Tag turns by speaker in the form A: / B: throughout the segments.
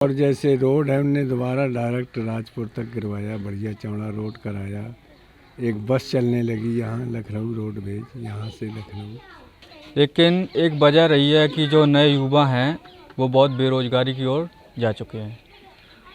A: और जैसे रोड है उनने दोबारा डायरेक्ट राजपुर तक गिरवाया, बढ़िया चौड़ा रोड कराया। एक बस चलने लगी यहाँ लखनऊ रोडवेज, यहाँ से लखनऊ।
B: लेकिन एक वजह रही है कि जो नए युवा हैं वो बहुत बेरोजगारी की ओर जा चुके हैं।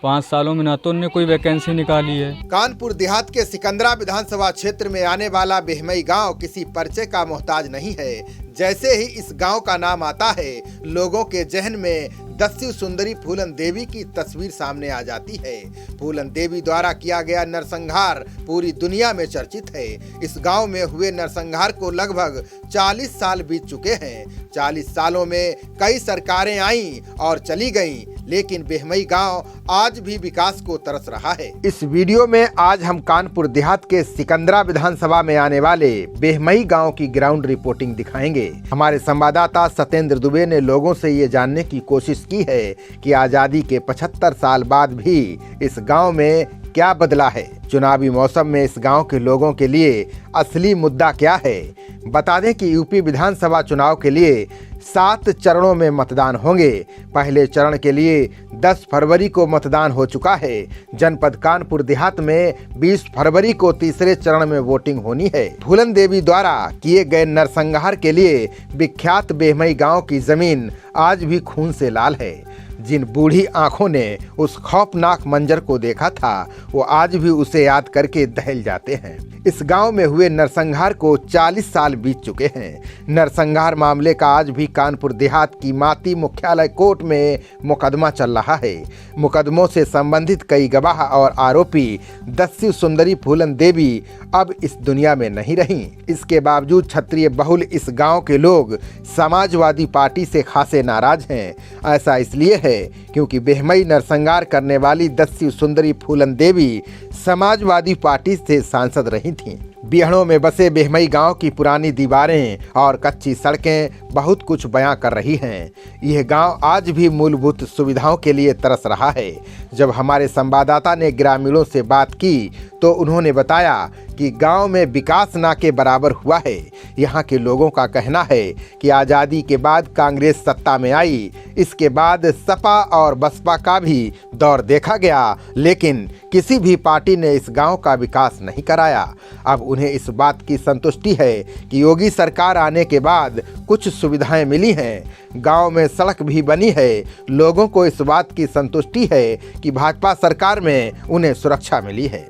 B: 5 सालों में ना तो उन्होंने कोई वैकेंसी निकाली है।
C: कानपुर देहात के सिकंदरा विधानसभा क्षेत्र में आने वाला बेहमई गांव किसी परिचय का मोहताज नहीं है। जैसे ही इस गांव का नाम आता है, लोगों के जहन में दस्यु सुंदरी फूलन देवी की तस्वीर सामने आ जाती है। फूलन देवी द्वारा किया गया नरसंहार पूरी दुनिया में चर्चित है। इस गांव में हुए नरसंहार को लगभग 40 साल बीत चुके हैं। 40 सालों में कई सरकारें आईं और चली गईं, लेकिन बेहमई गांव आज भी विकास को तरस रहा है। इस वीडियो में आज हम कानपुर देहात के सिकंदरा विधानसभा में आने वाले बेहमई गांव की ग्राउंड रिपोर्टिंग दिखाएंगे। हमारे संवाददाता सत्येंद्र दुबे ने लोगों से ये जानने की कोशिश की है कि आजादी के 75 साल बाद भी इस गांव में क्या बदला है। चुनावी मौसम में इस गांव के लोगों के लिए असली मुद्दा क्या है। बता दें कि यूपी विधानसभा चुनाव के लिए 7 चरणों में मतदान होंगे। पहले चरण के लिए 10 फरवरी को मतदान हो चुका है। जनपद कानपुर देहात में 20 फरवरी को तीसरे चरण में वोटिंग होनी है। फूलन देवी द्वारा किए गए नरसंहार के लिए विख्यात बेहमई गांव की जमीन आज भी खून से लाल है। जिन बूढ़ी आंखों ने उस खौफनाक मंजर को देखा था, वो आज भी उसे याद करके दहल जाते हैं। इस गांव में हुए नरसंहार को 40 साल बीत चुके हैं। नरसंहार मामले का आज भी कानपुर देहात की माती मुख्यालय कोर्ट में मुकदमा चल रहा है। मुकदमों से संबंधित कई गवाह और आरोपी दस्यु सुंदरी फूलन देवी अब इस दुनिया में नहीं रहीं। इसके बावजूद क्षत्रिय बहुल इस गांव के लोग समाजवादी पार्टी से खासे नाराज हैं। ऐसा इसलिए है क्योंकि बेहमई नरसंहार करने वाली दस्यु सुंदरी फूलन देवी समाजवादी पार्टी से सांसद रही थीं। बिहड़ों में बसे बेहमई गांव की पुरानी दीवारें और कच्ची सड़कें बहुत कुछ बयां कर रही हैं। यह गांव आज भी मूलभूत सुविधाओं के लिए तरस रहा है। जब हमारे संवाददाता ने ग्रामीणों से बात की तो उन्होंने बताया कि गांव में विकास ना के बराबर हुआ है। यहाँ के लोगों का कहना है कि आज़ादी के बाद कांग्रेस सत्ता में आई, इसके बाद सपा और बसपा का भी दौर देखा गया, लेकिन किसी भी पार्टी ने इस गांव का विकास नहीं कराया। अब उन्हें इस बात की संतुष्टि है कि योगी सरकार आने के बाद कुछ सुविधाएं मिली हैं। गांव में सड़क भी बनी है। लोगों को इस बात की संतुष्टि है कि भाजपा सरकार में उन्हें सुरक्षा मिली है।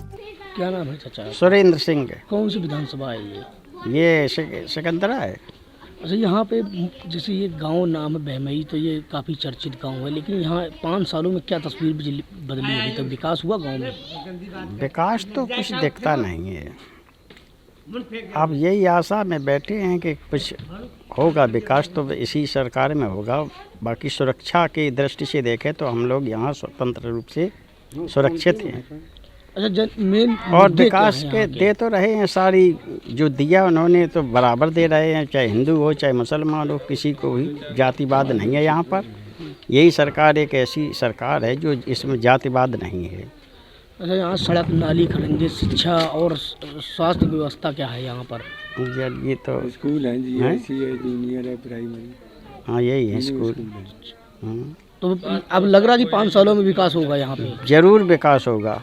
D: क्या नाम है चाचा?
E: सुरेंद्र सिंह।
D: कौन सी विधानसभा है
E: ये सिकंदरा है।
D: अच्छा, यहाँ पे जैसे ये गांव नाम है बेहमई, तो ये काफ़ी चर्चित गांव है, लेकिन यहाँ 5 सालों में क्या तस्वीर बदली? अभी तक विकास हुआ गांव में?
E: विकास तो कुछ दिखता नहीं है। अब यही आशा में बैठे हैं कि कुछ होगा। विकास तो इसी सरकार में होगा। बाकी सुरक्षा की दृष्टि से देखें तो हम लोग यहाँ स्वतंत्र रूप से सुरक्षित हैं।
D: अच्छा, मेन
E: और विकास के दे तो रहे हैं, सारी जो दिया उन्होंने तो बराबर दे रहे हैं, चाहे हिंदू हो चाहे मुसलमान हो, किसी को भी जातिवाद नहीं है यहाँ पर। यही सरकार एक ऐसी सरकार है जो इसमें जातिवाद नहीं है।
D: अच्छा, यहाँ सड़क, नाली, खरंजे, शिक्षा और स्वास्थ्य व्यवस्था क्या है यहाँ पर?
E: ये तो
A: स्कूल है जी, ऐसी है, जूनियर है, प्राइमरी।
E: हाँ, यही है स्कूल।
D: तो अब लग रहा है कि 5 सालों में विकास होगा यहाँ पे?
E: जरूर विकास होगा।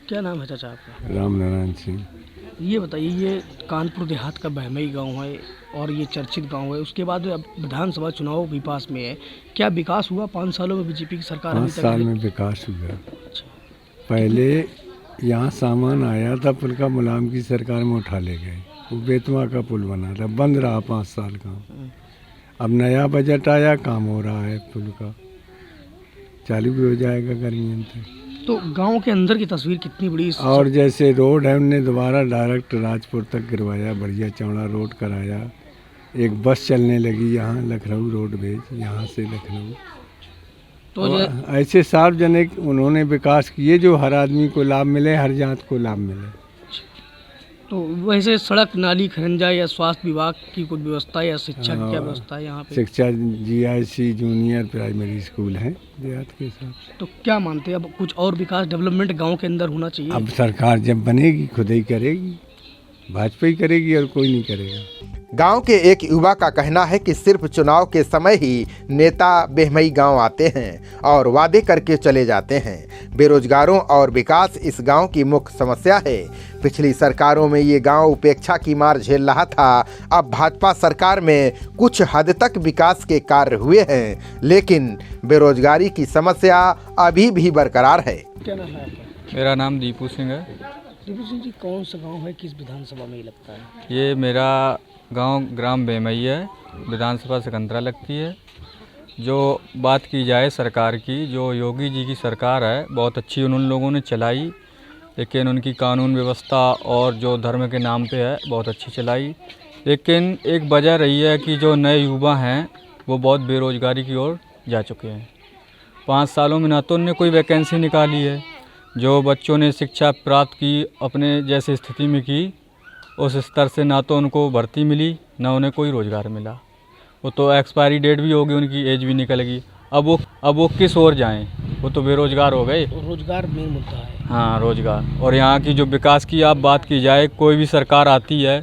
D: क्या नाम है चाचा आपका?
A: राम नारायण सिंह।
D: ये बताइए, ये कानपुर देहात का बेहमई गांव है और ये चर्चित गांव है, उसके बाद अब विधानसभा चुनाव भी पास में है, क्या विकास हुआ 5 सालों में? बीजेपी की सरकार
A: 5 साल में विकास हुआ।
D: अच्छा।
A: पहले यहाँ सामान आया था, पुल का मुलायम की सरकार में उठा ले गए। वो बेतवा का पुल बना था, बंद रहा 5 साल का। अब नया बजट आया, काम हो रहा है, पुल का चालू भी हो जाएगा गर्मियों तक।
D: तो गांव के अंदर की तस्वीर कितनी बड़ी?
A: और जैसे रोड है उनने दोबारा डायरेक्ट राजपुर तक गिरवाया, बढ़िया चौड़ा रोड कराया। एक बस चलने लगी यहाँ लखनऊ रोडवेज, यहाँ से लखनऊ। तो ऐसे सार्वजनिक उन्होंने विकास किए जो हर आदमी को लाभ मिले, हर जात को लाभ मिले।
D: तो वैसे सड़क, नाली, खरंजा या स्वास्थ्य विभाग की कोई व्यवस्था या शिक्षा की क्या व्यवस्था है यहाँ पे? शिक्षा
A: GIC जूनियर प्राइमरी स्कूल है देहात के साथ।
D: तो क्या मानते हैं, अब कुछ और विकास डेवलपमेंट गांव के अंदर होना चाहिए?
A: अब सरकार जब बनेगी खुद ही करेगी। भाजपा ही करेगी और कोई नहीं करेगा।
C: गांव के एक युवा का कहना है कि सिर्फ चुनाव के समय ही नेता बेहमई गांव आते हैं और वादे करके चले जाते हैं। बेरोजगारों और विकास इस गांव की मुख्य समस्या है। पिछली सरकारों में ये गांव उपेक्षा की मार झेल रहा था। अब भाजपा सरकार में कुछ हद तक विकास के कार्य हुए हैं, लेकिन बेरोजगारी की समस्या अभी भी बरकरार है।
D: क्या नाम है आपका?
B: मेरा नाम दीपू सिंह है।
D: दीपू सिंह जी, कौन सा गांव है, किस विधानसभा में ये लगता है?
B: ये मेरा गांव ग्राम बेमई है, विधानसभा सिकंदरा लगती है। जो बात की जाए सरकार की, जो योगी जी की सरकार है बहुत अच्छी उन लोगों ने चलाई, लेकिन उनकी कानून व्यवस्था और जो धर्म के नाम पे है बहुत अच्छी चलाई। लेकिन एक वजह रही है कि जो नए युवा हैं वो बहुत बेरोजगारी की ओर जा चुके हैं। 5 सालों में ना तो उनने कोई वैकेंसी निकाली है। जो बच्चों ने शिक्षा प्राप्त की अपने जैसे स्थिति में की, उस स्तर से ना तो उनको भर्ती मिली ना उन्हें कोई रोज़गार मिला। वो तो एक्सपायरी डेट भी होगी, उनकी एज भी निकल गई। अब वो किस ओर जाएं? वो तो बेरोजगार हो गए।
D: रोजगार मेन मुद्दा है।
B: हाँ, रोजगार। और यहाँ की जो विकास की आप बात की जाए, कोई भी सरकार आती है,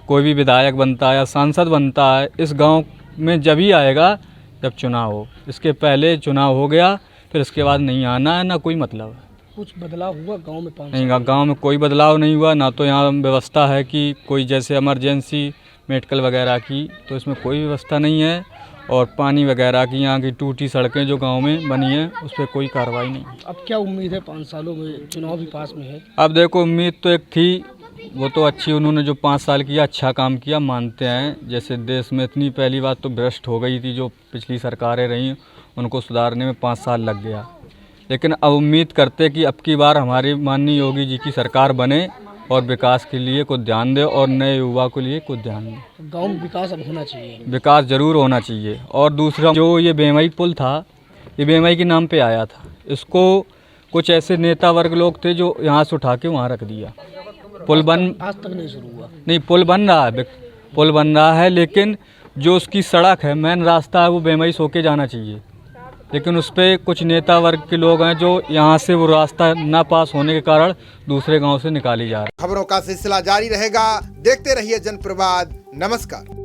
B: कोई भी विधायक बनता है या सांसद बनता है, इस गांव में जब ही आएगा जब चुनाव हो। इसके पहले चुनाव हो गया फिर इसके बाद नहीं आना है, ना कोई मतलब है।
D: कुछ बदलाव हुआ गांव में? 5
B: नहीं, गांव में कोई बदलाव नहीं हुआ। ना तो यहाँ व्यवस्था है कि कोई जैसे इमरजेंसी मेडिकल वगैरह की, तो इसमें कोई व्यवस्था नहीं है। और पानी वगैरह की यहाँ की टूटी सड़कें जो गांव में बनी हैं उस पर कोई कार्रवाई नहीं।
D: अब क्या उम्मीद है 5 सालों में? चुनाव भी पास में है।
B: अब देखो, उम्मीद तो एक थी, वो तो अच्छी, उन्होंने जो 5 साल किया अच्छा काम किया, मानते हैं। जैसे देश में इतनी पहली बात तो भ्रष्ट हो गई थी, जो पिछली सरकारें रहीं उनको सुधारने में 5 साल लग गया। लेकिन अब उम्मीद करते कि अब की बार हमारी माननीय योगी जी की सरकार बने और विकास के लिए कुछ ध्यान दे और नए युवा के लिए कुछ ध्यान दे।
D: गांव में विकास अब होना चाहिए।
B: विकास जरूर होना चाहिए। और दूसरा, जो ये बेमई पुल था, ये बेमई के नाम पे आया था। इसको कुछ ऐसे नेता वर्ग लोग थे जो यहाँ से उठा के वहाँ रख दिया। पुल बन
D: आज तक नहीं शुरू हुआ।
B: नहीं, पुल बन रहा है, लेकिन जो उसकी सड़क है, मेन रास्ता है, वो बेमई से होके जाना चाहिए। लेकिन उस पर कुछ नेता वर्ग के लोग हैं जो यहाँ से वो रास्ता ना पास होने के कारण दूसरे गांव से निकाली जा रही है।
C: खबरों का सिलसिला जारी रहेगा। देखते रहिए जनप्रवाद। नमस्कार।